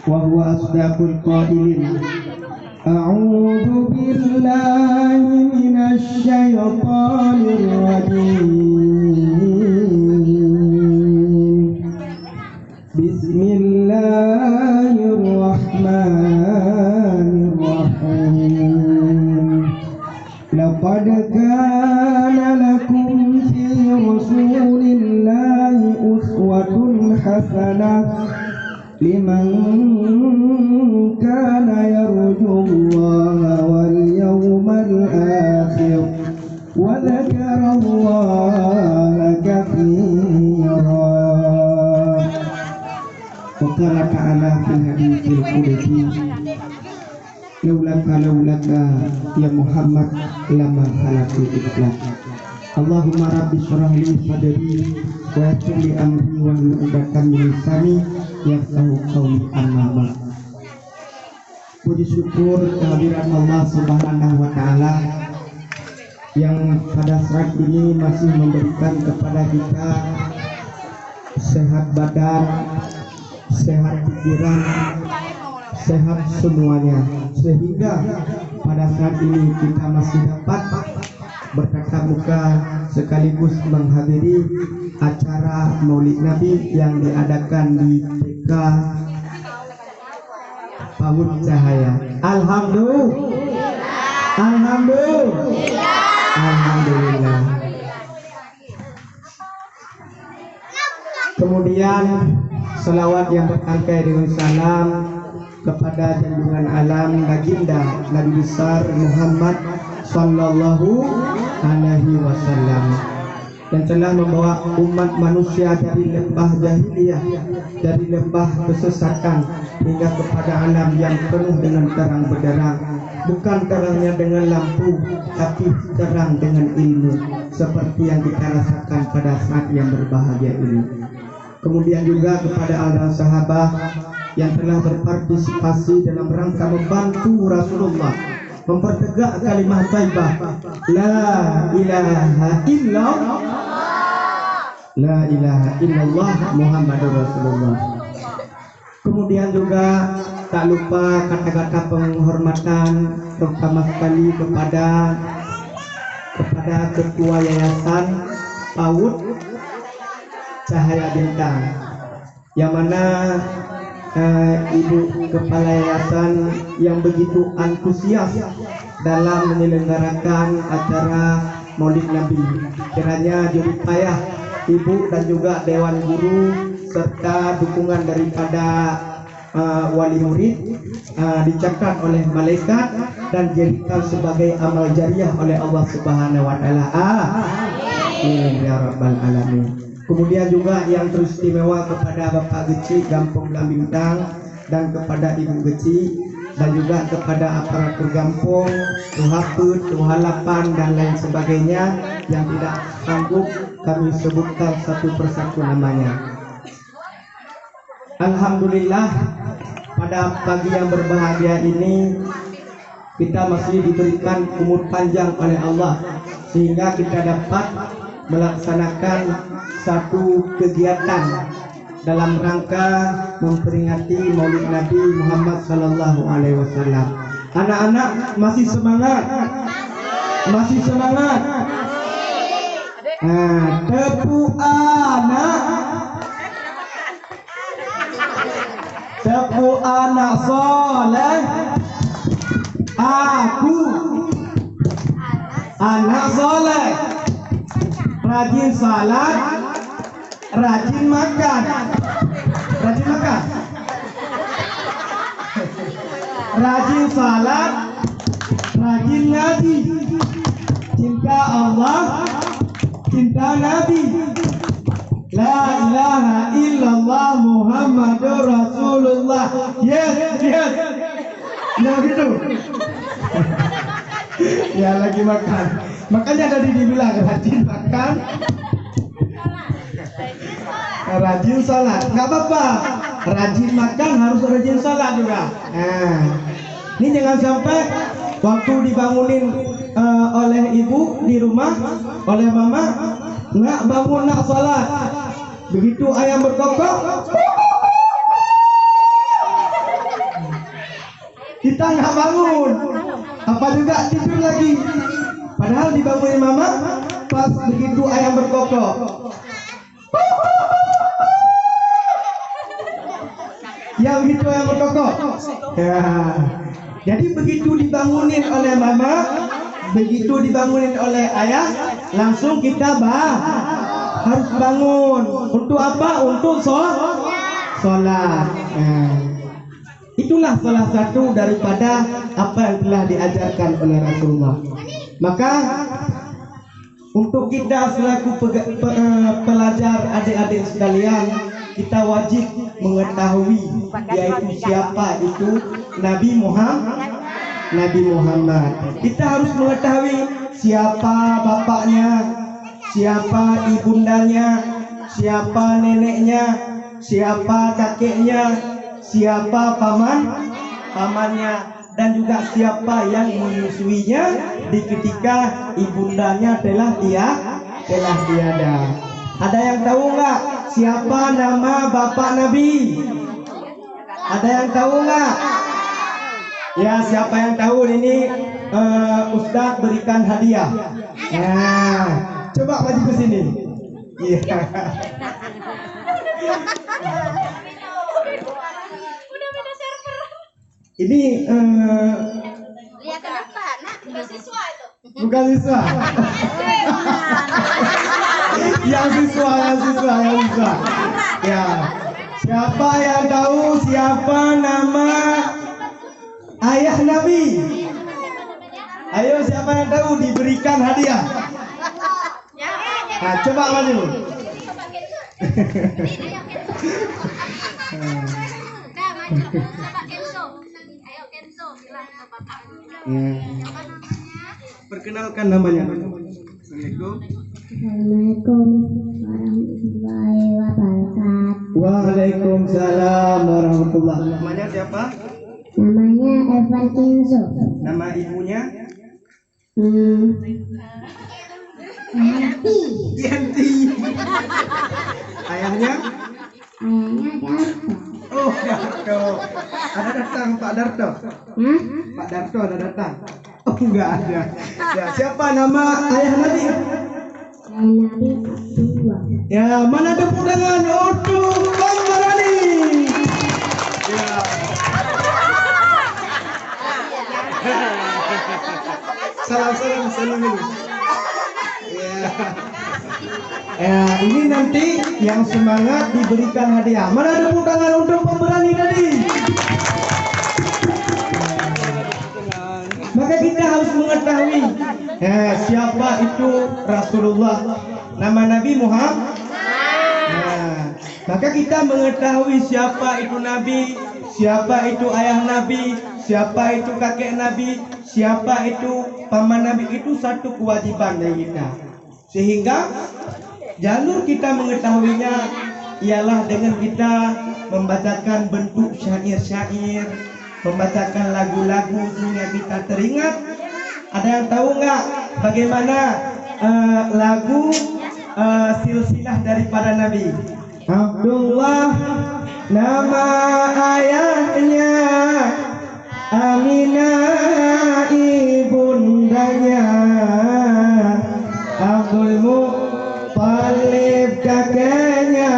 wa huwa asdaqul qailin. A'udzu billahi minasy syaithanir rajim. Bismillahirrahmanirrahim. Laqad kana lakum fi rasulillahi uswatun hasanah liman kana yarjullaha wal yawmal akhir wa dzakarallaha katsiran. Wa qala ta'ala fil haditsil qudsi laulaka ya Muhammad lama halakul ikhlas. Allahumma rabbi syrah li sadri wa yassir li amri wa hlul 'uqdatam min lisani yafqahu qawli. Amma ba'd. Puji syukur kehadiran Allah Subhanahu wa taala yang pada saat ini masih memberikan kepada kita sehat badan, sehat pikiran, sehat semuanya, sehingga pada saat ini kita masih dapat bertatap muka sekaligus menghadiri acara Maulid Nabi yang diadakan di TK PAUD Cahaya. Alhamdulillah. Kemudian selawat yang bertangkai dengan salam kepada junjungan alam baginda Nabi besar Muhammad sallallahu alaihi wasallam yang telah membawa umat manusia dari lembah jahiliyah, dari lembah kesesatan hingga kepada alam yang penuh dengan terang benderang. Bukan terangnya dengan lampu, tapi terang dengan ilmu, seperti yang kita rasakan pada saat yang berbahagia ini. Kemudian juga kepada para sahabat yang telah berpartisipasi dalam rangka membantu Rasulullah mempertegak kalimat thayyibah la ilaha illallah Muhammadur Rasulullah. Kemudian juga tak lupa kata-kata penghormatan terutama sekali kepada Ketua Yayasan PAUD Cahaya Bintang, yang mana Ibu Kepala Yayasan yang begitu antusias dalam menyelenggarakan acara Maulid Nabi. Kiranya jerih payah Ibu dan juga Dewan Guru serta dukungan daripada wali murid dicatat oleh malaikat dan dijadikan sebagai amal jariah oleh Allah Subhanahu wa taala. Amin ya rabbal alamin. Kemudian juga yang terus istimewa kepada Bapak Geci Gampong Lambintang dan kepada Ibu Geci dan juga kepada aparatur Gampong, Tuhaput, Tuhalapan dan lain sebagainya yang tidak sanggup kami sebutkan satu persatu namanya. Alhamdulillah, pada pagi yang berbahagia ini kita masih diberikan umur panjang oleh Allah sehingga kita dapat melaksanakan satu kegiatan dalam rangka memperingati Maulid Nabi Muhammad sallallahu alaihi wasallam. Anak-anak masih semangat? Masih semangat? Tepuk anak. Tepuk anak soleh. Aku anak soleh, rajin salat, rajin makan, rajin salat, rajin ngaji, cinta Allah, cinta Nabi, la ilaha illallah Muhammadur Rasulullah. Yes. Nah gitu. Ya lagi makan. Makanya tadi dibilang rajin makan, rajin salat. Nggak apa-apa. Rajin makan harus rajin salat juga. Nah, ini jangan sampai waktu dibangunin oleh ibu di rumah, oleh mama, nggak bangun nak salat. Begitu ayam berkokok, kita nggak bangun, apa juga tidur lagi. Padahal dibangunin mama pas begitu ayam berkokok. Yang gitu ayam berkokok. Ya. Jadi begitu dibangunin oleh mama, begitu dibangunin oleh ayah, langsung kita harus bangun. Untuk apa? Untuk sholat. Itulah salah satu daripada apa yang telah diajarkan oleh Rasulullah. Maka untuk kita selaku pelajar adik-adik sekalian, kita wajib mengetahui yaitu siapa itu Nabi Muhammad. Kita harus mengetahui siapa bapaknya, siapa ibundanya, siapa neneknya, siapa kakeknya, siapa pamannya, dan juga siapa yang menyusuinya di ketika ibundanya telah tiada. Ada yang tahu nggak siapa nama bapak Nabi? Ada yang tahu nggak? Ya, siapa yang tahu ini Ustadz berikan hadiah. Nah, coba maju ke sini. Iya. Ini lihat ke depan, nah, bukan siswa itu. Bukan siswa. yang siswa. Ya. Siapa yang tahu siapa nama ayah Nabi? Ayo, siapa yang tahu diberikan hadiah? Nah, coba maju. Perkenalkan namanya. Assalamualaikum. Assalamualaikum warahmatullahi wabarakatuh. Waalaikumsalam warahmatullahi. Namanya siapa? Namanya Evan Kinzo. Nama ibunya? Yanti. Yanti. Ayahnya? Ayahnya Darto. Oh, Darto. Ada datang Pak Darto? Hah? Pak Darto ada datang? Oh, enggak ada. Ya, siapa nama ayah Nabi? Ayah Nabi Abdullah. Ya, mana tepuk tangan untuk Bang Marani? Ya. Salam ini. Ya, ini nanti yang semangat diberikan hadiah. Mana tepuk tangan untuk pemberani tadi? Maka kita harus mengetahui siapa itu Rasulullah, nama Nabi Muhammad. Maka kita mengetahui siapa itu Nabi, siapa itu ayah Nabi, siapa itu kakek Nabi, siapa itu paman Nabi, itu satu kewajiban dari kita. Sehingga jalur kita mengetahuinya ialah dengan kita membacakan bentuk syair-syair, membacakan lagu-lagu sehingga kita teringat. Ada yang tahu nggak bagaimana lagu silsilah daripada Nabi? Abdullah nama ayahnya, Aminah ibundanya, Abdul Muttalib kakeknya,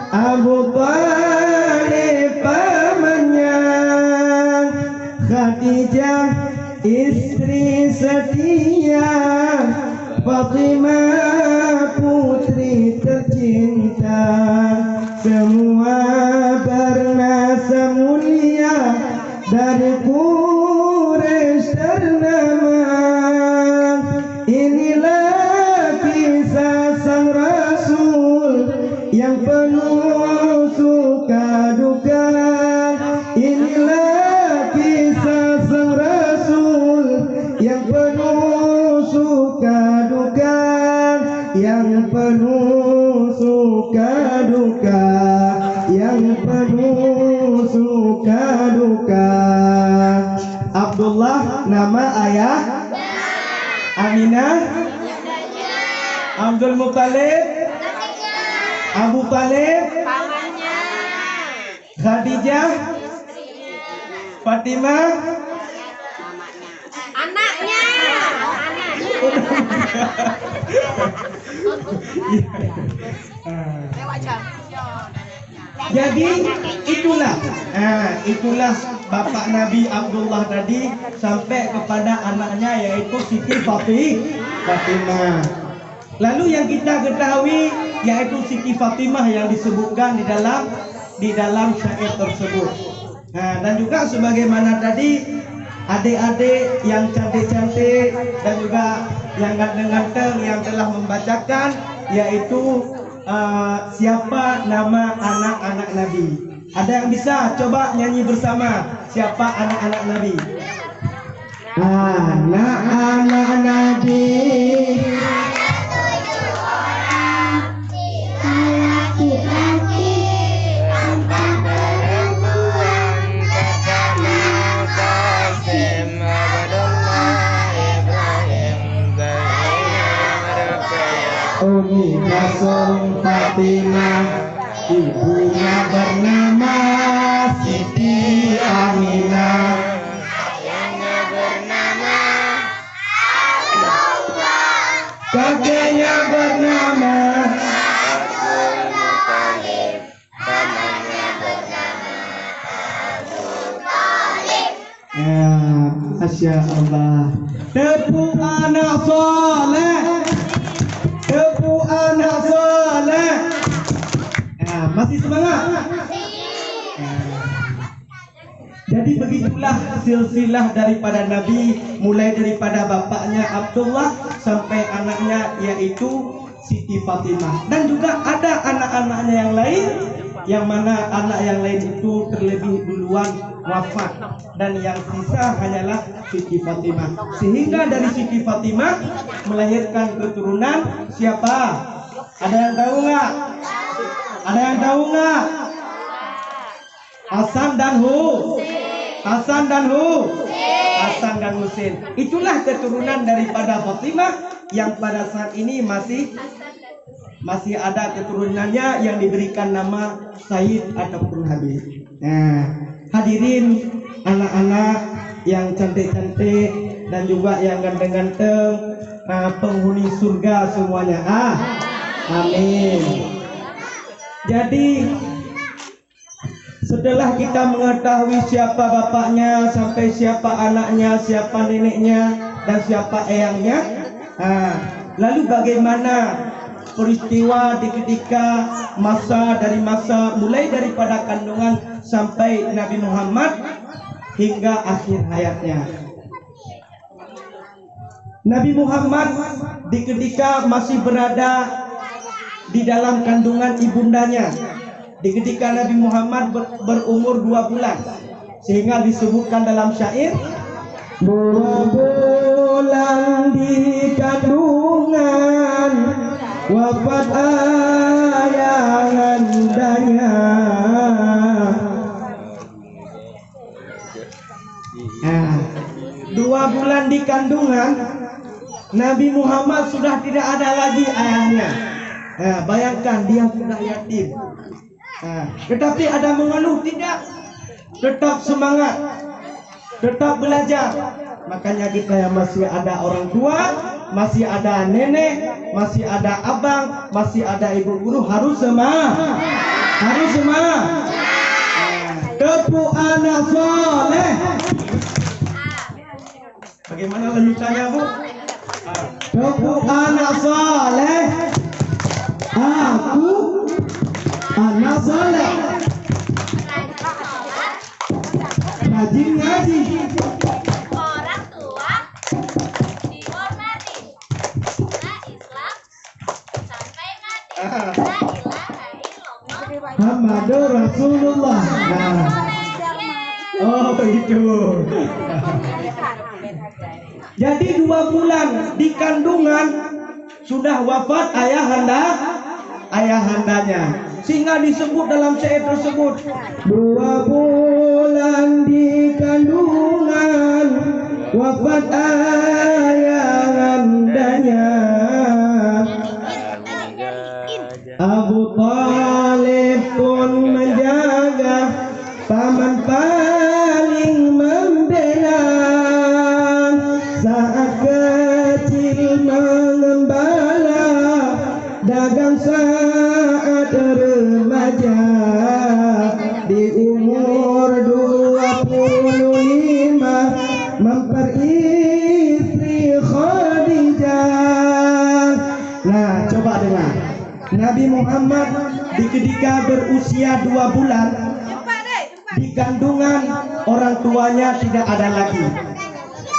Abu Thalib pamannya, Khadijah istri setia, Fatimah putri tercinta, semua bernasab mulia dari Quraisy ternama. Inilah kisah sang Rasul yang penuh suka duka. Inilah kisah sang Rasul yang penuh suka duka, yang penuh suka duka, yang penuh suka duka. Abdullah nama ayah, Aminah, Abdul Muttalib, Abu Thalib, Khadijah, Fatimah, Jadi itulah bapak Nabi Abdullah tadi sampai kepada anaknya yaitu Siti Fatimah. Lalu yang kita ketahui yaitu Siti Fatimah yang disebutkan di dalam syair tersebut. Nah, dan juga sebagaimana tadi adik-adik yang cantik-cantik dan juga yang ganteng-ganteng yang telah membacakan yaitu siapa nama anak-anak Nabi. Ada yang bisa coba nyanyi bersama siapa anak-anak Nabi? Anak-anak Nabi Umi Kasong Fatimah, ibunya bernama Siti Aminah, ayahnya bernama Abdullah, kakeknya bernama Abdul Muthalib, pamannya bernama Abu Talib. Ya, Masya Allah. Tepuk anak soleh. Tepuk anak soleh. Masih semangat? Jadi begitulah silsilah daripada Nabi, mulai daripada bapaknya Abdullah sampai anaknya yaitu Siti Fatimah. Dan juga ada anak-anaknya yang lain, yang mana anak yang lain itu terlebih duluan wafat, dan yang sisa hanyalah Siti Fatimah. Sehingga dari Siti Fatimah melahirkan keturunan siapa? Ada yang tahu nggak? Ada yang tahu nggak? Hasan dan Hasan dan Husain. Itulah keturunan daripada Fatimah yang pada saat ini masih ada keturunannya yang diberikan nama Said ataupun Habib. Nah, hadirin anak-anak yang cantik-cantik dan juga yang ganteng-ganteng, penghuni surga semuanya. Amin. Jadi setelah kita mengetahui siapa bapaknya, sampai siapa anaknya, siapa neneknya, dan siapa eyangnya, lalu bagaimana peristiwa di ketika dari masa mulai daripada kandungan sampai Nabi Muhammad hingga akhir hayatnya. Nabi Muhammad di ketika masih berada di dalam kandungan ibundanya, di ketika Nabi Muhammad berumur 2 bulan, sehingga disebutkan dalam syair 2 bulan di kandungan wafat ayahanda. 2 bulan di kandungan Nabi Muhammad sudah tidak ada lagi ayahnya. Bayangkan dia sudah yatim. Tetapi ada mengeluh tidak, tetap semangat, tetap belajar. Makanya kita yang masih ada orang tua, masih ada nenek, masih ada abang, masih ada ibu guru, harus semangat, Tepuk anak soleh. Bagaimana lanjutannya, Bu? Tepuk anak soleh. Aku anak soleh, rajin ngaji, orang tua dihormati, Islam sampai mati, la ilaha illallah Muhammadur Rasulullah. Oh itu. Jadi 2 bulan di kandungan sudah wafat ayahandanya, sehingga disebut dalam syair tersebut 2 bulan di kandungan wafat ayahandanya. Abu Talib pun menjaga, paman paling membela, saat kecil umur 25 memperistri Khadijah. Nah, coba dengar. Nabi Muhammad ketika berusia 2 bulan di kandungan orang tuanya tidak ada lagi.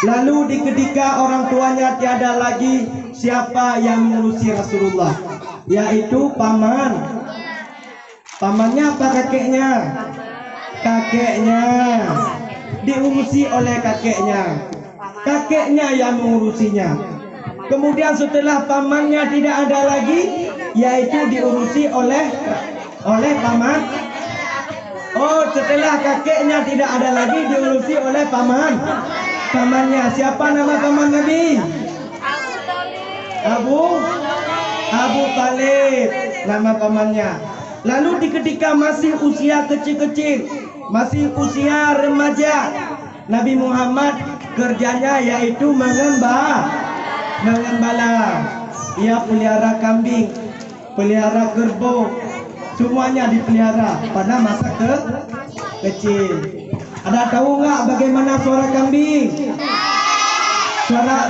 Lalu ketika orang tuanya tiada lagi, siapa yang mengurusi Rasulullah? Yaitu pamannya apa kakeknya? Kakeknya diurusi oleh kakeknya yang mengurusinya. Kemudian setelah pamannya tidak ada lagi, yaitu diurusi oleh paman. Oh, setelah kakeknya tidak ada lagi, diurusi oleh pamannya. Siapa nama paman Nabi? Abu Talib nama pamannya. Lalu ketika masih usia kecil-kecil, masih usia remaja, Nabi Muhammad kerjanya yaitu mengembala. Ia pelihara kambing, pelihara kerbau, semuanya dipelihara pada masa kecil. Ada tahu nggak bagaimana suara kambing?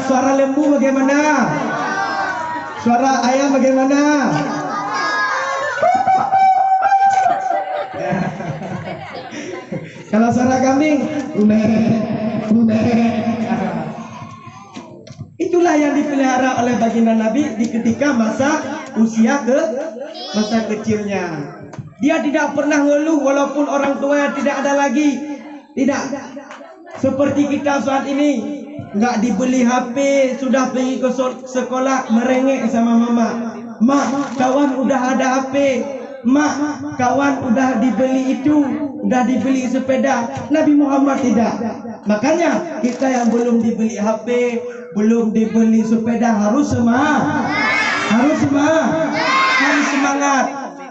Suara lembu bagaimana? Suara ayam bagaimana? Kalau suara kambing, itulah yang dipelihara oleh baginda Nabi ketika masa kecilnya. Dia tidak pernah ngeluh walaupun orang tuanya tidak ada lagi. Tidak seperti kita saat ini, nggak dibeli HP, sudah pergi ke sekolah merengek sama mama. Mak, kawan udah ada HP. Mak, kawan udah dibeli itu, udah dibeli sepeda. Nabi Muhammad tidak. Makanya kita yang belum dibeli HP, belum dibeli sepeda harus semangat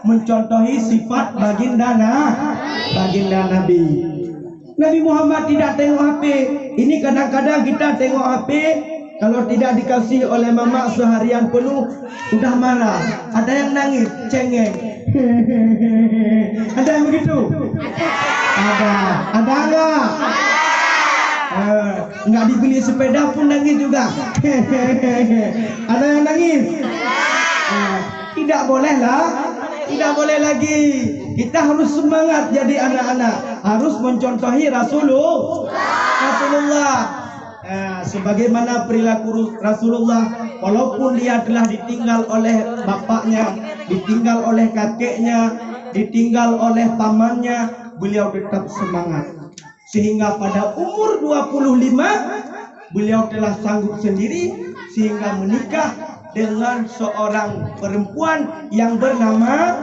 mencontohi sifat baginda Nabi. Nabi Muhammad tidak tengok HP. Ini kadang-kadang kita tengok HP, kalau tidak dikasih oleh mama seharian penuh udah marah. Ada yang nangis, cengeng. Ada yang begitu? Ada enggak? Enggak dibeli sepeda pun nangis juga. Ada yang nangis? Tidak boleh lagi. Kita harus semangat jadi anak-anak, harus mencontohi Rasulullah. Sebagaimana perilaku Rasulullah, walaupun dia telah ditinggal oleh bapaknya, ditinggal oleh kakeknya, ditinggal oleh pamannya, beliau tetap semangat. Sehingga pada umur 25 beliau telah sanggup sendiri sehingga menikah dengan seorang perempuan yang bernama,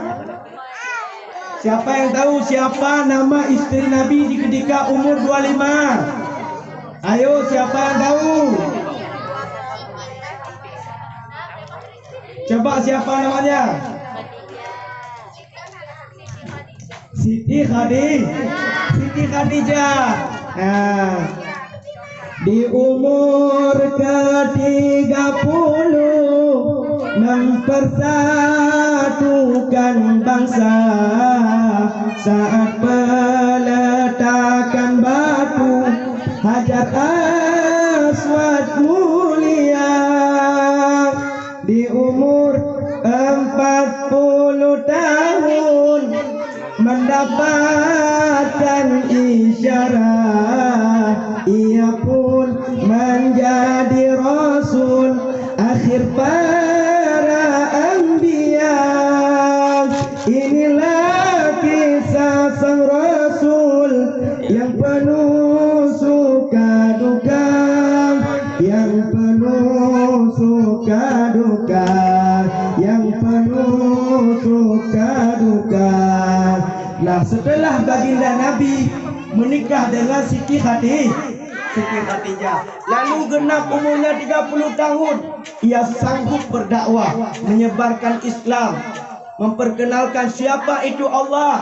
siapa yang tahu siapa nama istri Nabi ketika umur 25? Ayo, siapa yang tahu? Coba siapa namanya? Siti Khadijah. Nah, di umur ke-30 mempersatukan bangsa saat peletakan batu Hajar Aswad mulia. Di umur 40 tahun mendapatkan isyarat, ia pun menjadi rasul akhir para anbiya. Inilah kisah sang rasul yang penuh suka duka, yang penuh suka duka, yang penuh suka duka. Nah, setelah baginda Nabi menikah dengan Siti Khadijah, lalu genap umurnya 30 tahun, ia sanggup berdakwah, menyebarkan Islam, memperkenalkan siapa itu Allah,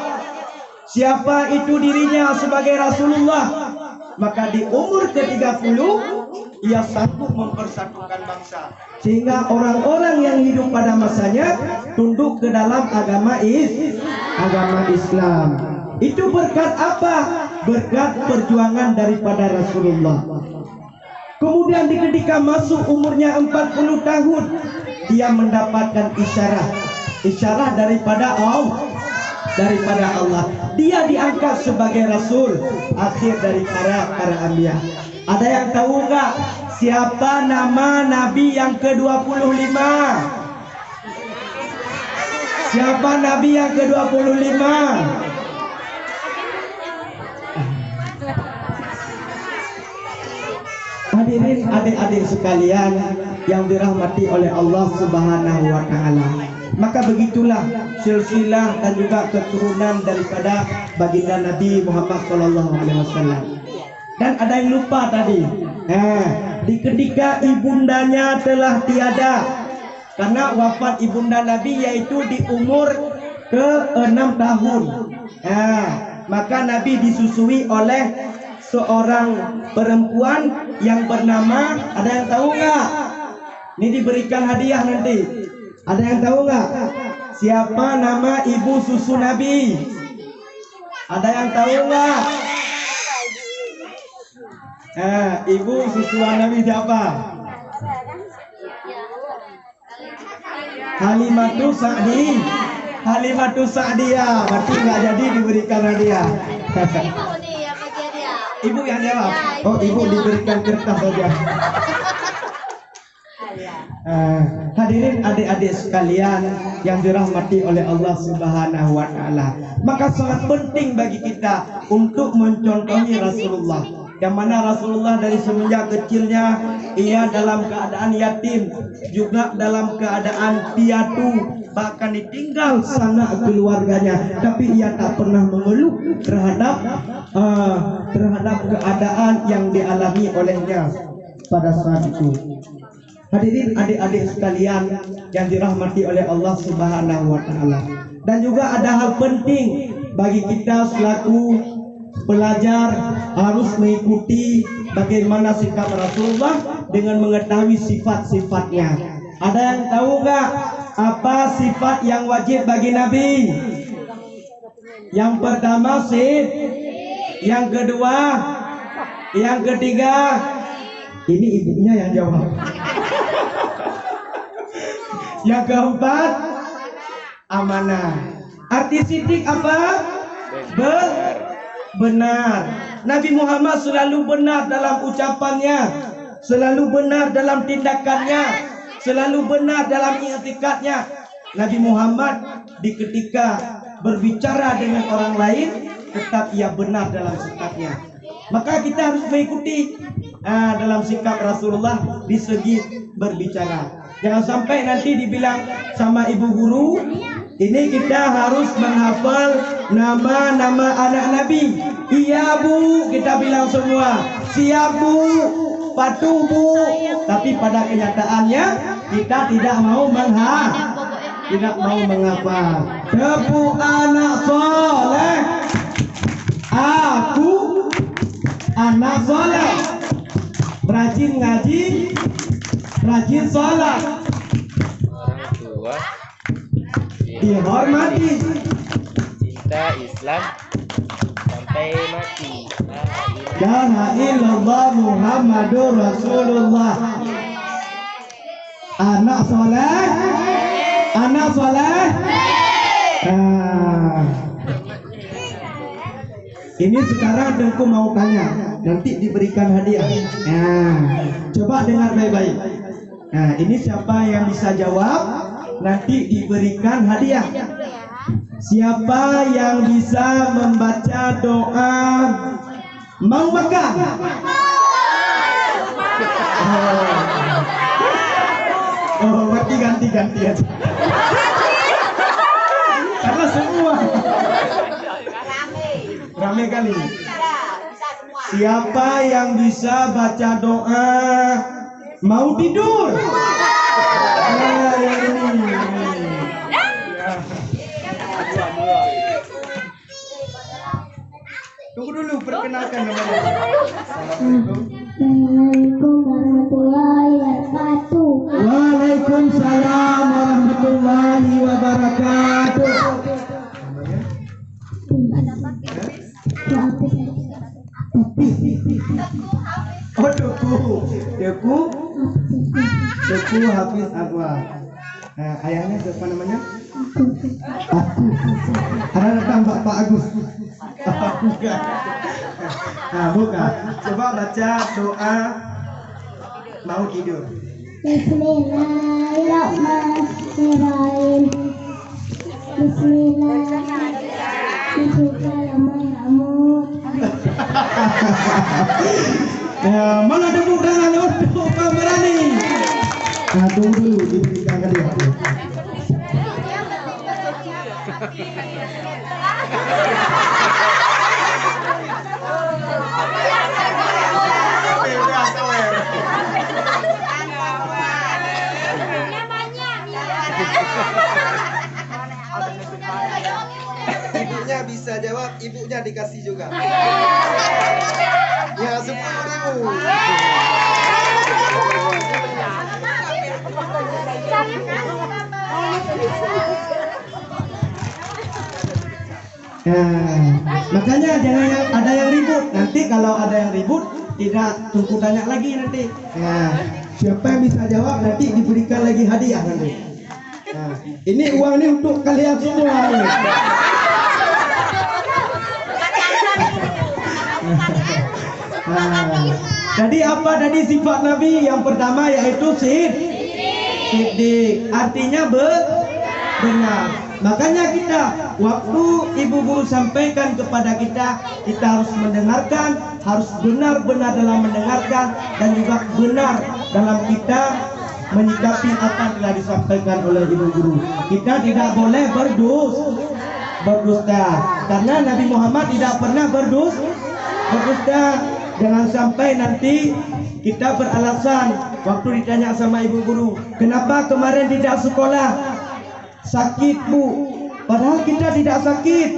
siapa itu dirinya sebagai Rasulullah. Maka di umur ke-30 ia sanggup mempersatukan bangsa, sehingga orang-orang yang hidup pada masanya tunduk ke dalam agama Islam. Itu berkat apa? Berkat perjuangan daripada Rasulullah. Kemudian ketika masuk umurnya 40 tahun, dia mendapatkan isyarat daripada Allah. Dia diangkat sebagai rasul akhir dari para anbiya. Ada yang tahu enggak siapa nama nabi yang ke-25? Siapa nabi yang ke-25? Hadirin adik-adik sekalian yang dirahmati oleh Allah Subhanahu wa taala. Maka begitulah silsilah dan juga keturunan daripada baginda Nabi Muhammad sallallahu alaihi wasallam. Dan ada yang lupa tadi. Di ketika ibundanya telah tiada karena wafat ibunda Nabi yaitu di umur ke-6 tahun. Maka Nabi disusui oleh seorang perempuan yang bernama, ada yang tahu nggak? Ini diberikan hadiah nanti. Ada yang tahu nggak? Siapa nama ibu susu Nabi? Ada yang tahu nggak? Ibu susuan Nabi siapa? Halimatus Sa'diyah. Berarti nggak jadi diberikan hadiah. Ibu yang jawab. Oh, ibu diberikan kertas saja. Hadirin adik-adik sekalian yang dirahmati oleh Allah Subhanahu wa taala. Maka sangat penting bagi kita untuk mencontohi Rasulullah. Yang mana Rasulullah dari semenjak kecilnya ia dalam keadaan yatim, juga dalam keadaan piatu, bahkan ditinggal sanak keluarganya, tapi ia tak pernah mengeluh terhadap keadaan yang dialami olehnya pada saat itu. Hadirin adik-adik sekalian yang dirahmati oleh Allah Subhanahu wa taala. Dan juga ada hal penting bagi kita selaku pelajar harus mengikuti bagaimana sikap Rasulullah dengan mengetahui sifat-sifatnya. Ada yang tahu nggak apa sifat yang wajib bagi Nabi? Yang pertama yang kedua, yang ketiga. Ini ibunya yang jawab. Yang keempat, amanah. Arti sidik apa? Benar. Nabi Muhammad selalu benar dalam ucapannya, selalu benar dalam tindakannya, selalu benar dalam i'tikadnya. Nabi Muhammad di ketika berbicara dengan orang lain tetap ia benar dalam sikapnya. Maka kita harus mengikuti dalam sikap Rasulullah di segi berbicara. Jangan sampai nanti dibilang sama ibu guru, ini kita harus menghafal nama-nama anak Nabi. Iya bu, kita bilang semua. Siap bu, patuh bu. Tapi pada kenyataannya kita tidak mau menghafal. Debu anak soleh, aku anak soleh, rajin ngaji, rajin sholat, orang tua dihormati, cinta Islam sampai mati. La ilaha illallah Muhammadur Rasulullah. Anak soleh, anak soleh. Ini sekarang Tengku mau tanya, nanti diberikan hadiah. Coba dengar baik-baik. Ini siapa yang bisa jawab, nanti diberikan hadiah. Siapa yang bisa membaca doa mau makan? Berarti ganti-ganti aja. Karena semua rame kali. Siapa yang bisa baca doa mau tidur? Yang ini. Tunggu dulu, perkenalkan namanya. Assalamualaikum warahmatullahi wabarakatuh. Waalaikumsalam warahmatullahi wabarakatuh. Oh, Teku Hafiz Anwar. Nah, ayahnya siapa namanya? Agus. Ada datang Pak Agus. Bukan. Nah, bukan. Coba baca doa mau tidur. Bismillahirrahmanirrahim. Bismillahirrahmanirrahim. Nah, mana tepuk tangan untuk pemberani? Nah, tunggu dulu diberikan ke dia. Ibunya bisa jawab, ibunya dikasih juga. Ya, 10.000. Nah, makanya jangan ada yang ribut. Nanti kalau ada yang ribut, tidak tunggu tanya lagi nanti. Nah, siapa yang bisa jawab nanti diberikan lagi hadiah nanti. Nah, ini uang ini untuk kalian semua. Nih. Nah, jadi apa tadi sifat Nabi? Yang pertama yaitu siddiq. Artinya benar. Makanya kita waktu ibu guru sampaikan kepada kita harus mendengarkan, harus benar-benar dalam mendengarkan dan juga benar dalam kita menyikapi apa yang telah disampaikan oleh ibu guru. Kita tidak boleh berdusta karena Nabi Muhammad tidak pernah berdusta. Jangan sampai nanti kita beralasan waktu ditanya sama ibu guru, kenapa kemarin tidak sekolah? Sakit bu, padahal kita tidak sakit.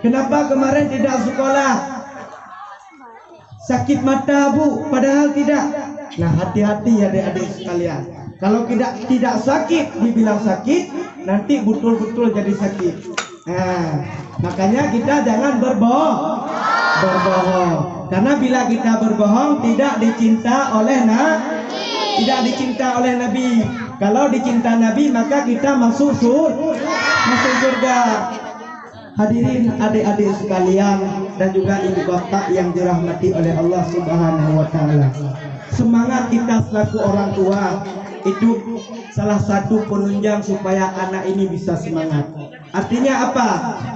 Kenapa kemarin tidak sekolah? Sakit mata bu, padahal tidak. Nah, hati-hati adik-adik sekalian. Kalau tidak sakit dibilang sakit, nanti betul-betul jadi sakit. Nah, makanya kita jangan berbohong. Karena bila kita berbohong tidak dicinta oleh Nabi. Kalau dicinta Nabi maka kita masuk surga. Hadirin adik-adik sekalian dan juga ibu bapak yang dirahmati oleh Allah Subhanahu wa taala. Semangat kita selaku orang tua itu salah satu penunjang supaya anak ini bisa semangat. Artinya apa?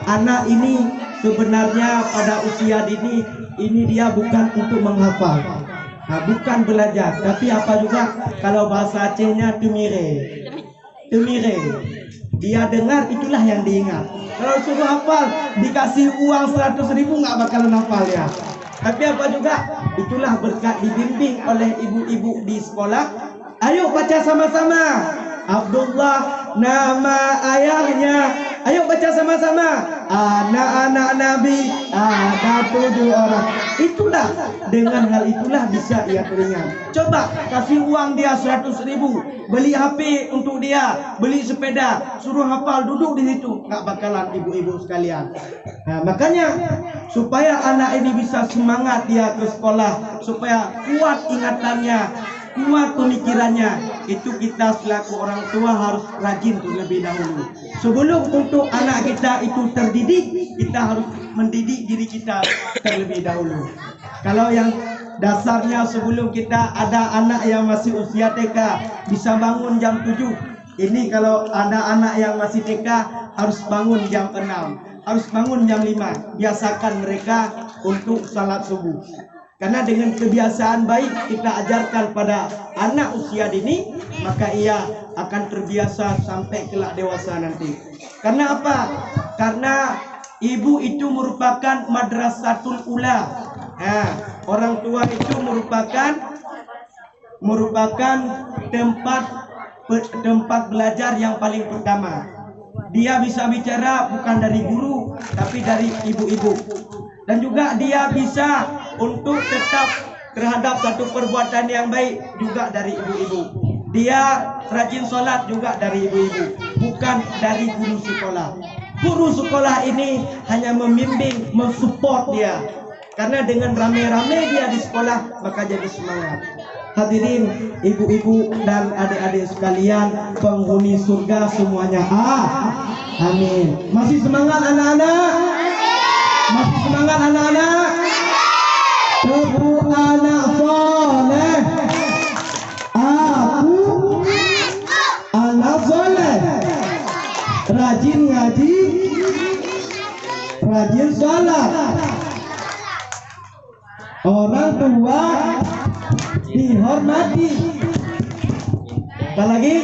Anak ini sebenarnya pada usia dini ini dia bukan untuk menghafal. Nah, bukan belajar, tapi apa juga kalau bahasa Acehnya temire. Dia dengar itulah yang diingat. Kalau suruh hafal dikasih uang 100.000 nggak bakalan hafal ya. Tapi apa juga itulah berkat dibimbing oleh ibu-ibu di sekolah. Ayo baca sama-sama. Abdullah nama ayahnya. Ayo baca sama-sama. Anak-anak Nabi ada 7 orang. Itulah, dengan hal itulah bisa ia teringat. Coba kasih uang dia 100.000, beli HP untuk dia, beli sepeda, suruh hafal, duduk di situ, nggak bakalan ibu-ibu sekalian. Nah, makanya supaya anak ini bisa semangat dia ke sekolah, supaya kuat ingatannya, kuat pemikirannya, itu kita selaku orang tua harus rajin terlebih dahulu. Sebelum untuk anak kita itu terdidik, kita harus mendidik diri kita terlebih dahulu. Kalau yang dasarnya sebelum kita ada anak yang masih usia TK bisa bangun jam 7. Ini kalau ada anak yang masih TK harus bangun jam 6, harus bangun jam 5. Biasakan mereka untuk salat subuh. Karena dengan kebiasaan baik kita ajarkan pada anak usia dini, maka ia akan terbiasa sampai kelak dewasa nanti. Karena apa? Karena ibu itu merupakan madrasatul ula. Nah, orang tua itu merupakan tempat belajar yang paling pertama. Dia bisa bicara bukan dari guru, tapi dari ibu-ibu. Dan juga dia bisa untuk tetap terhadap satu perbuatan yang baik juga dari ibu-ibu. Dia rajin sholat juga dari ibu-ibu, bukan dari guru sekolah. Guru sekolah ini hanya membimbing, mensupport dia. Karena dengan rame-rame dia di sekolah maka jadi semangat. Hadirin ibu-ibu dan adik-adik sekalian, penghuni surga semuanya. Amin. Masih semangat anak-anak? Masih semangat anak-anak? Aku anak soleh. Aku anak soleh. Rajin ngaji, rajin sholat. Orang tua dihormati. Apa lagi?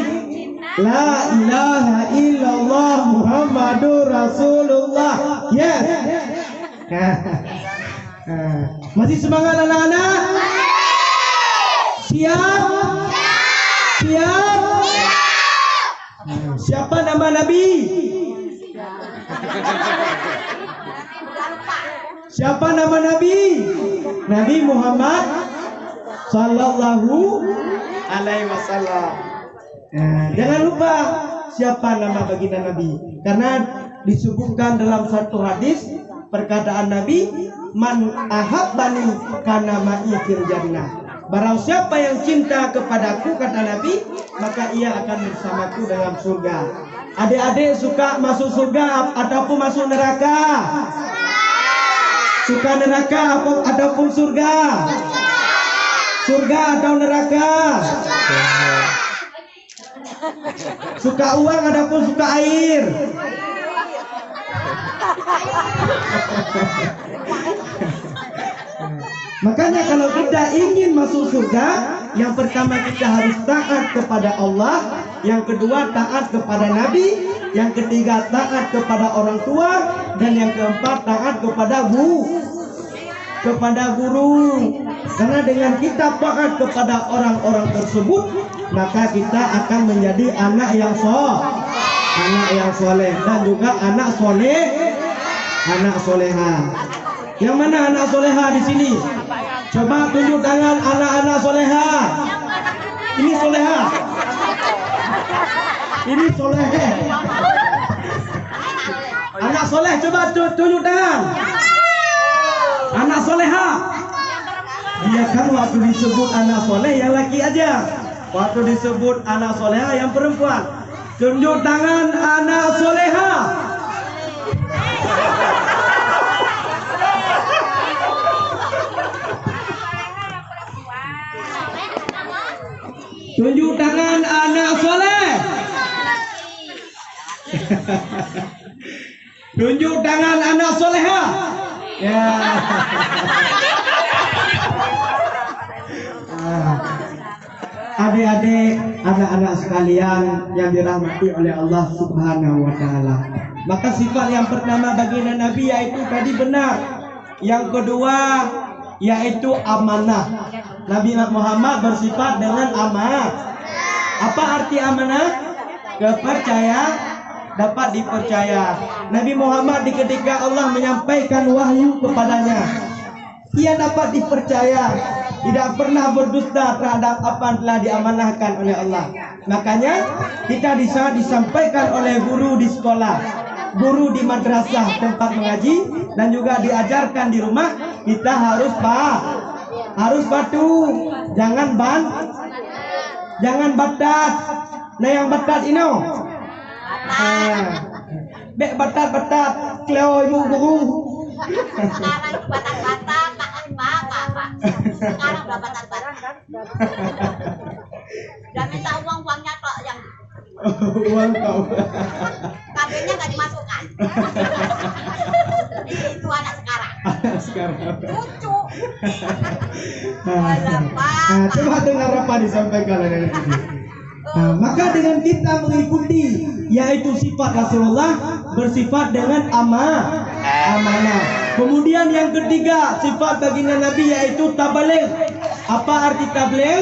La ilaha illallah Muhammadur Rasulullah. Yes. Masih semangat anak-anak? Siap? Siap? Siapa nama Nabi? Siapa nama Nabi? Nabi Muhammad Sallallahu Alaihi Wasallam. Jangan lupa siapa nama baginda Nabi, karena disebutkan dalam satu hadis perkataan Nabi, man ahabbani kana ma'i fil jannah. Barang siapa yang cinta kepadaku, kata Nabi, maka ia akan bersamaku dalam surga. Adik-adik suka masuk surga ataupun masuk neraka? Suka neraka ataupun surga? Surga atau neraka? Suka uang ataupun suka air? Makanya kalau kita ingin masuk surga, yang pertama kita harus taat kepada Allah, yang kedua taat kepada Nabi, yang ketiga taat kepada orang tua, dan yang keempat taat kepada guru. Karena dengan kita taat kepada orang-orang tersebut, maka kita akan menjadi anak yang soleh dan juga anak soleha. Yang mana anak soleha di sini? Coba tunjuk tangan anak-anak soleha. Ini soleha. Ini solehe. Anak soleh, coba tunjuk tangan. Anak soleha. Dia kan waktu disebut anak soleh yang laki aja. Waktu disebut anak soleha yang perempuan. Tunjuk tangan anak soleha. Tunjuk tangan anak soleh. Tunjuk tangan anak soleha. Ya. Adik-adik, anak-anak sekalian yang dirahmati oleh Allah Subhanahu wa taala. Maka sifat yang pertama baginda Nabi yaitu tadi benar. Yang kedua yaitu amanah. Nabi Muhammad bersifat dengan amanah. Apa arti amanah? Dapat dipercaya. Nabi Muhammad ketika Allah menyampaikan wahyu kepadanya, ia dapat dipercaya, tidak pernah berdusta terhadap apa yang telah diamanahkan oleh Allah. Makanya kita bisa disampaikan oleh guru di sekolah, guru di madrasah tempat mengaji, dan juga diajarkan di rumah. Kita harus patuh, jangan batat. Nah yang batat ini, bek batat, kleo ibu guru. Sekarang itu batak-batak, Pak. Sekarang udah batak-batak. Udah minta uangnya kok yang Uang kau. kabelnya nggak dimasukkan. Itu anak sekarang. Lucu. Coba dengar apa disampaikan oleh Nabi. Maka dengan kita mengikuti yaitu sifat Rasulullah, bersifat dengan amanah. Kemudian yang ketiga sifat baginda Nabi yaitu tabligh. Apa arti tabligh?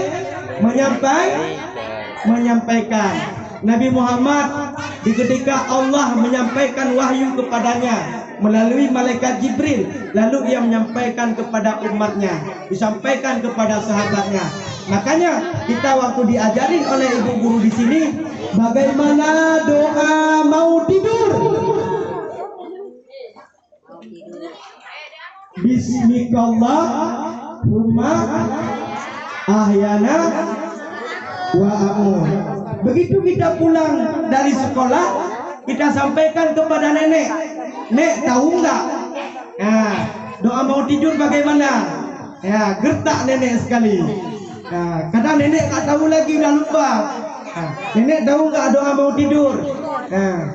Menyampaikan. Nabi Muhammad ketika Allah menyampaikan wahyu kepadanya melalui malaikat Jibril, lalu ia menyampaikan kepada umatnya, disampaikan kepada sahabatnya. Makanya kita waktu diajarin oleh ibu guru di sini bagaimana doa mau tidur. Bismikallahumma ahyana wa amut. Begitu kita pulang dari sekolah, kita sampaikan kepada nenek, Nek tahu nggak? Nah, doa mau tidur bagaimana? Ya, gertak nenek sekali. Nah, kadang nenek nggak tahu lagi, udah lupa. Nah, nenek tahu nggak doa mau tidur? Nah,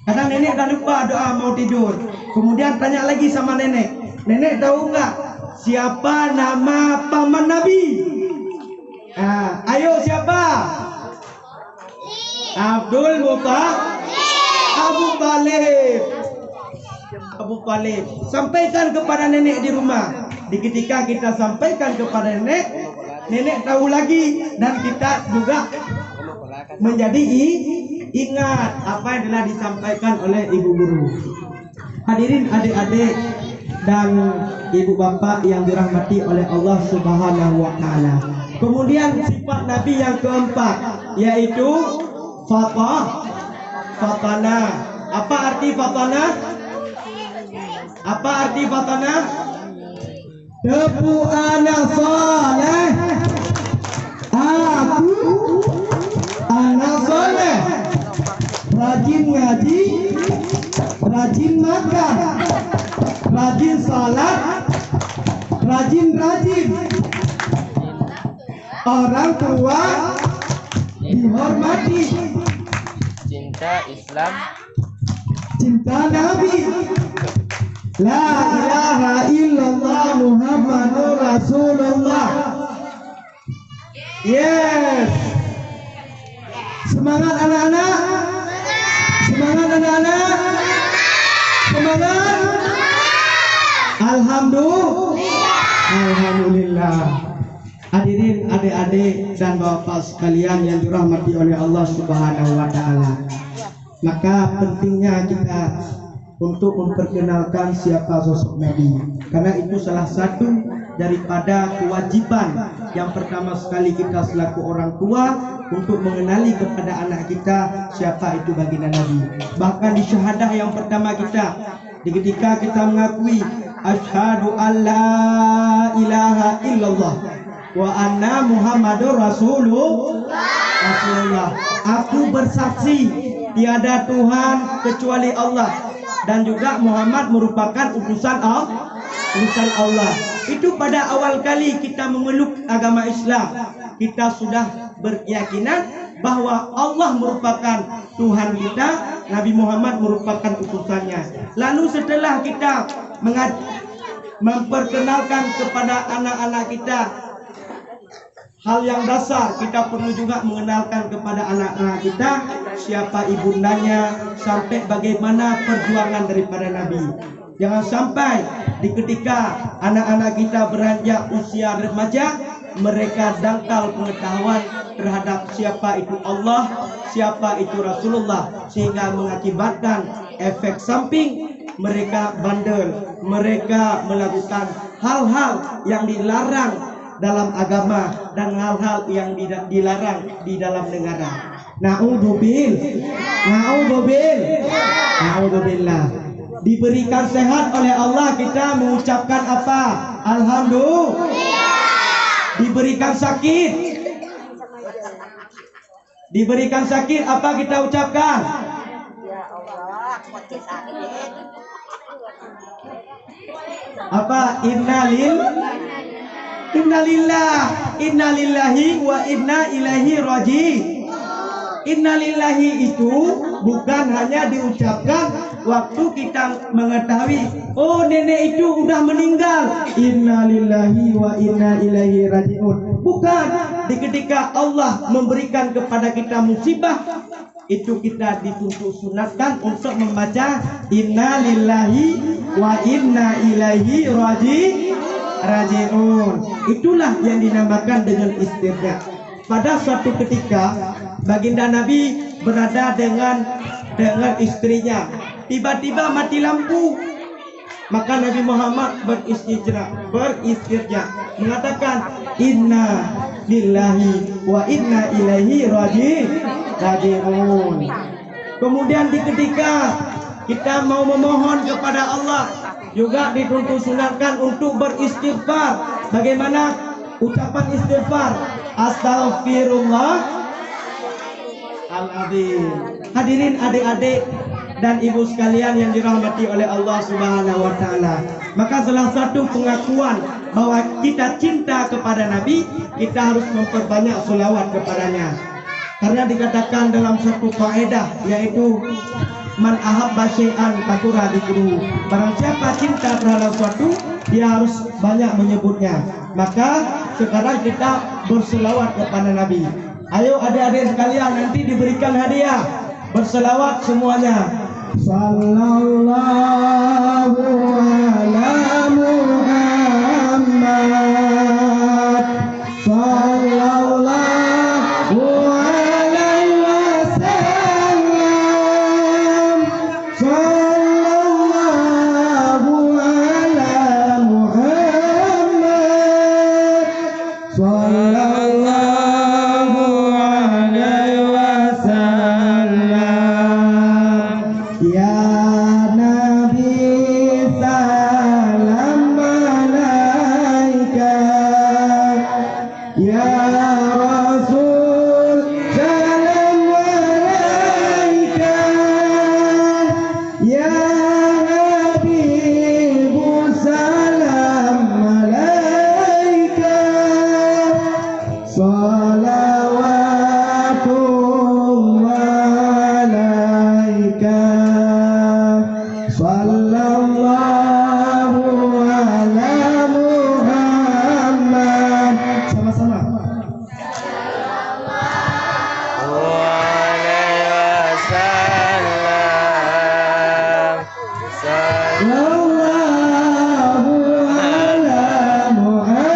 kadang nenek udah lupa doa mau tidur. Kemudian tanya lagi sama nenek, Nenek tahu nggak siapa nama paman Nabi? Nah, ayo siapa? Abdul Muttalib. Abu Talib. Sampaikan kepada nenek di rumah. Ketika kita sampaikan kepada nenek, nenek tahu lagi dan kita juga menjadi ingat apa yang telah disampaikan oleh ibu guru. Hadirin adik-adik dan ibu bapak yang dirahmati oleh Allah Subhanahu wa taala. Kemudian sifat Nabi yang keempat yaitu fatana. Apa arti fatana? Apa arti fatana? Tepu anak soleh. Aku anak soleh, rajin ngaji, rajin makan, rajin salat, rajin orang tua dihormati, cinta Islam, cinta Nabi, la ilaha illallah Muhammadur Rasulullah. Yes. Semangat anak-anak. Semangat anak-anak. Semangat. Alhamdulillah. Hadirin adik-adik dan bapak sekalian yang dirahmati oleh Allah Subhanahu wa taala. Maka pentingnya kita untuk memperkenalkan siapa sosok Nabi, karena itu salah satu daripada kewajiban yang pertama sekali kita selaku orang tua untuk mengenali kepada anak kita siapa itu baginda Nabi. Bahkan di syahadah yang pertama kita, ketika kita mengakui asyhadu alla ilaha illallah wa anna muhammadur rasulullah, aku bersaksi tiada Tuhan kecuali Allah dan juga Muhammad merupakan utusan Allah. Itu pada awal kali kita memeluk agama Islam, kita sudah berkeyakinan bahwa Allah merupakan Tuhan kita, Nabi Muhammad merupakan utusannya. Lalu setelah kita memperkenalkan kepada anak-anak kita hal yang dasar, kita perlu juga mengenalkan kepada anak-anak kita siapa ibundanya, sampai bagaimana perjuangan daripada Nabi. Jangan sampai ketika anak-anak kita beranjak usia remaja, mereka dangkal pengetahuan terhadap siapa itu Allah, siapa itu Rasulullah, sehingga mengakibatkan efek samping mereka bandel, mereka melakukan hal-hal yang dilarang dalam agama dan hal-hal yang dilarang di dalam negara. Na'udzubillah. Diberikan sehat oleh Allah, kita mengucapkan apa? Alhamdulillah. Diberikan sakit, apa kita ucapkan? Ya Allah, kok sakit. Apa? Innalillahi wa inna ilaihi raji'un. Innalillahi itu bukan hanya diucapkan waktu kita mengetahui oh nenek itu udah meninggal, innalillahi wa inna ilaihi raji'un. Bukan, ketika Allah memberikan kepada kita musibah, itu kita dituntut sunatkan untuk membaca innalillahi wa inna ilaihi raji'un. Itulah yang dinamakan dengan istirja. Pada suatu ketika baginda Nabi berada dengan istrinya, tiba-tiba mati lampu, maka Nabi Muhammad beristirja mengatakan inna lillahi wa inna ilaihi raji'un. Kemudian ketika kita mau memohon kepada Allah, Juga dituntut sunatkan untuk beristighfar. Bagaimana ucapan istighfar? Astaghfirullahaladzim. Hadirin adik-adik dan ibu sekalian yang dirahmati oleh Allah Subhanahu wa taala. Maka salah satu pengakuan bahwa kita cinta kepada Nabi, kita harus memperbanyak selawat kepadanya. Karena dikatakan dalam satu kaidah, yaitu man ahabba syai'an katsura dzikruhu. Barang siapa cinta terhadap suatu, dia harus banyak menyebutnya. Maka sekarang kita berselawat kepada Nabi. Ayo adik-adik sekalian, nanti diberikan hadiah. Berselawat semuanya. Sallallahu ala Muhammad. Sallallahu alaihi wasallam. Sallallahu ala Muhammad. Sallallahu alaihi wasallam. Ya Nabi salam alaika. Ya Rasul salam alaika. Ya Habib salam alaika. Salawatullah alaika. Sallallahu ala Muhammad. Sama-sama. Sallallahu ala Muhammad.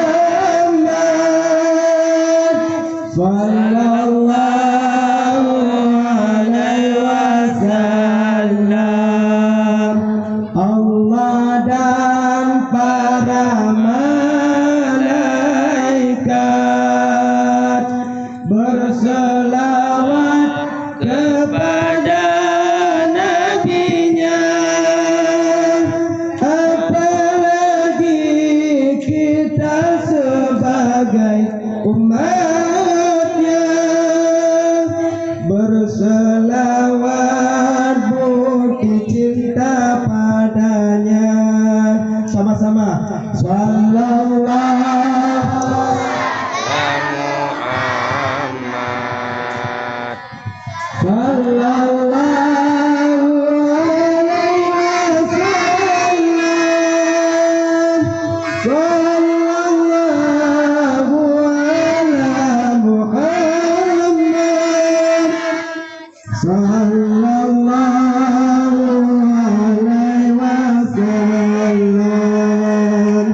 Sallallahu alaihi wasallam. Allah dan para malaikat berselawat kepada nabinya. Apalagi kita sebagai umatnya, berselawat bukti cinta padanya. Sama-sama. Sallallahu sallallahu alaihi wasallam. Sallallahu ala Muhammad. Sallallahu alaihi wasallam.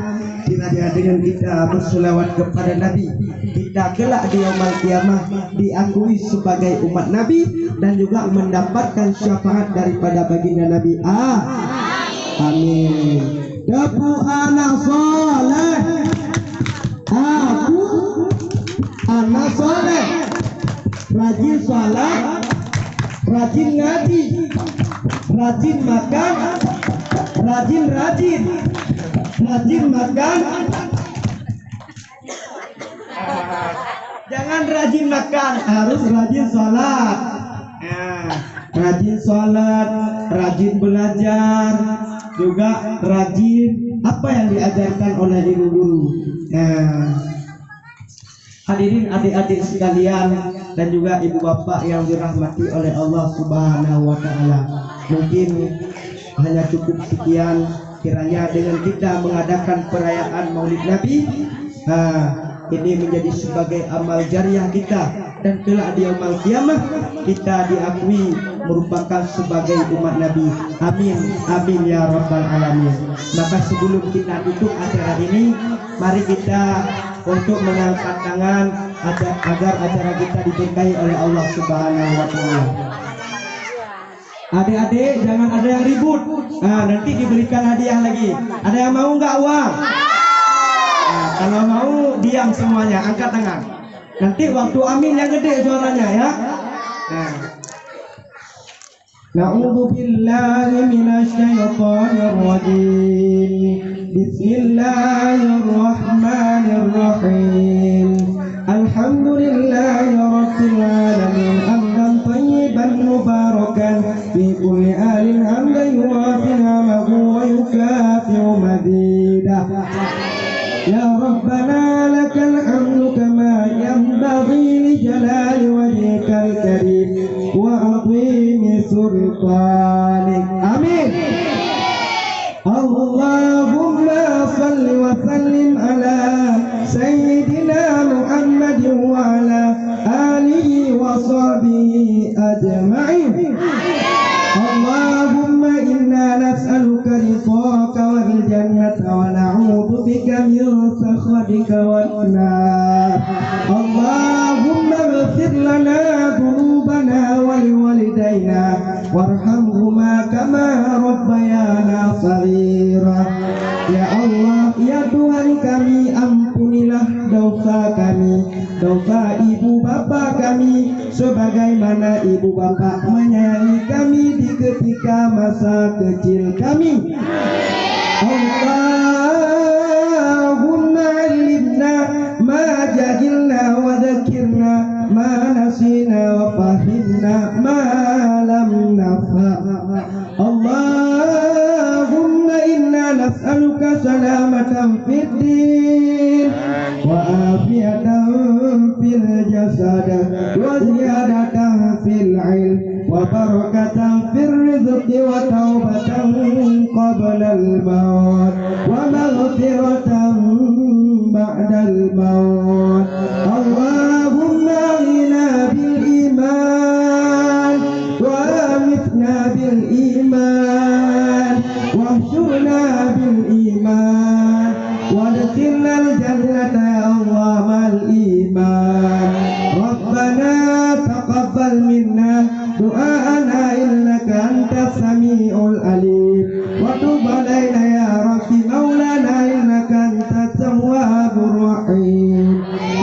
Kiranya dengan kita berselawat kepada Nabi, kita kelak di yaumul kiamah diakui sebagai umat Nabi dan juga mendapatkan syafaat daripada baginda Nabi. Amin. Dapu anak soleh, aku anak soleh, rajin sholat, rajin ngaji, rajin makan, rajin makan. Jangan rajin makan, harus rajin sholat. Rajin sholat, rajin belajar, juga rajin apa yang diajarkan oleh ibu guru. Hadirin adik-adik sekalian dan juga ibu bapak yang dirahmati oleh Allah Subhanahu wa taala. Mungkin hanya cukup sekian. Kiranya dengan kita mengadakan perayaan Maulid Nabi, ini menjadi sebagai amal jariah kita, dan kelak di yaumul kiamah kita diakui merupakan sebagai umat Nabi. Amin, amin ya rabbal alamin. Maka sebelum kita tutup acara ini, mari kita untuk mengangkat tangan agar acara kita diberkahi oleh Allah Subhanahu wa taala. Adik-adik jangan ada yang ribut. Nanti diberikan hadiah lagi. Ada yang mau nggak uang? Kalau mau diam semuanya, angkat tangan. Nanti waktu amin yang gede suaranya ya. نعوذ بالله من الشيطان الرجيم بسم الله الرحمن الرحيم الحمد لله رب العالمين حمدا طيبا مباركا في كل آل حمدا يوافي نعمه ويكافئ مزيدا يا ربنا لك الحمد كما ينبغي لجلال وجهك الكريم وعظيم سلطانك آمين. اللهم صل وسلم على سيدنا محمد وعلى آله وصحبه أجمعين. اللهم إنا نسألك رضاك والجنة ونعوذ بك من سخطك والنار. اللهم اغفر لنا ذنوبنا ولوالدينا وارحمهما كما ربيانا صغيرا. Ya Allah, ya Tuhan kami, ampunilah dosa kami, dosa ibu bapa kami, sebagaimana ibu bapa menyayangi kami di ketika masa kecil kami. Allahumma alimna ma jahilna wa dzakirna ma nasina wa fahimna ma lam nafa. Allahumma inna nas'aluka salamatan fid din wa afiyatan fil jasad wa ziyadatan fil ilm wa barakatan fil rizqi wa taubatan qabla al maut wa maghfiratan ba'da al maut. Allahumma ghina bil iman wa amitna bil iman واحشرنا بالإيمان وادخلنا الجنة يا الله مع الإيمان. ربنا تقبل منا دعاءنا إنك أنت السميع العليم وتب علينا يا رب مولانا إنك أنت التواب الرحيم.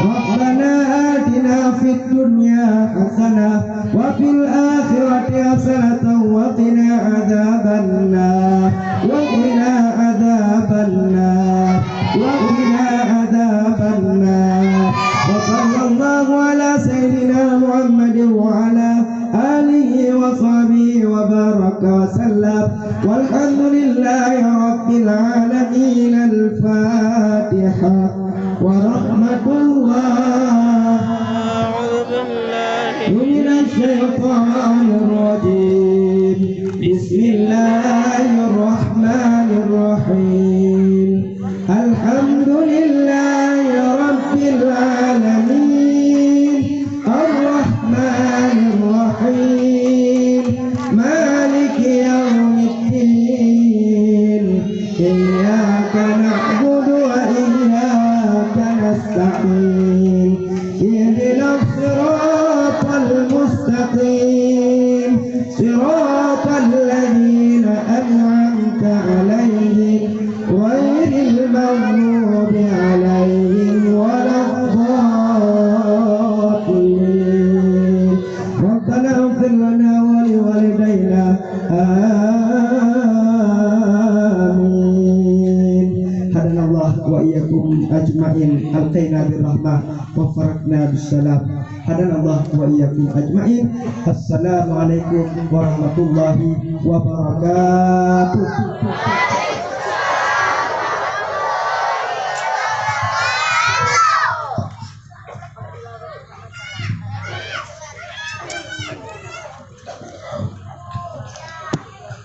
ربنا آتنا في الدنيا حسنة وفي الآخرة حسنة وقنا عذاب النار وقنا عذاب النار وقنا عذاب النار. وصلى الله على سيدنا محمد وعلى آله وصحبه وبارك وسلم والحمد لله رب العالمين. الفاتحة ورحمة الله من الشيطان الرجيم بسم الله الرحمن الرحيم الحمد لله رب العالمين الرحمن الرحيم مالك يوم الدين إياك نعبد وإياك نستعين اهدنا الصراط المستقيم صراط الذين أنعمت عليهم غير المغضوب عليهم ولا الضالين. ربنا اغفر لنا ولوالدينا آمين. هدنا الله وإياكم أجمعين ألقينا بالرحمة وفرقنا بالسلام. هدنا الله وإياكم أجمعين. السلام عليكم ورحمة الله وبركاته.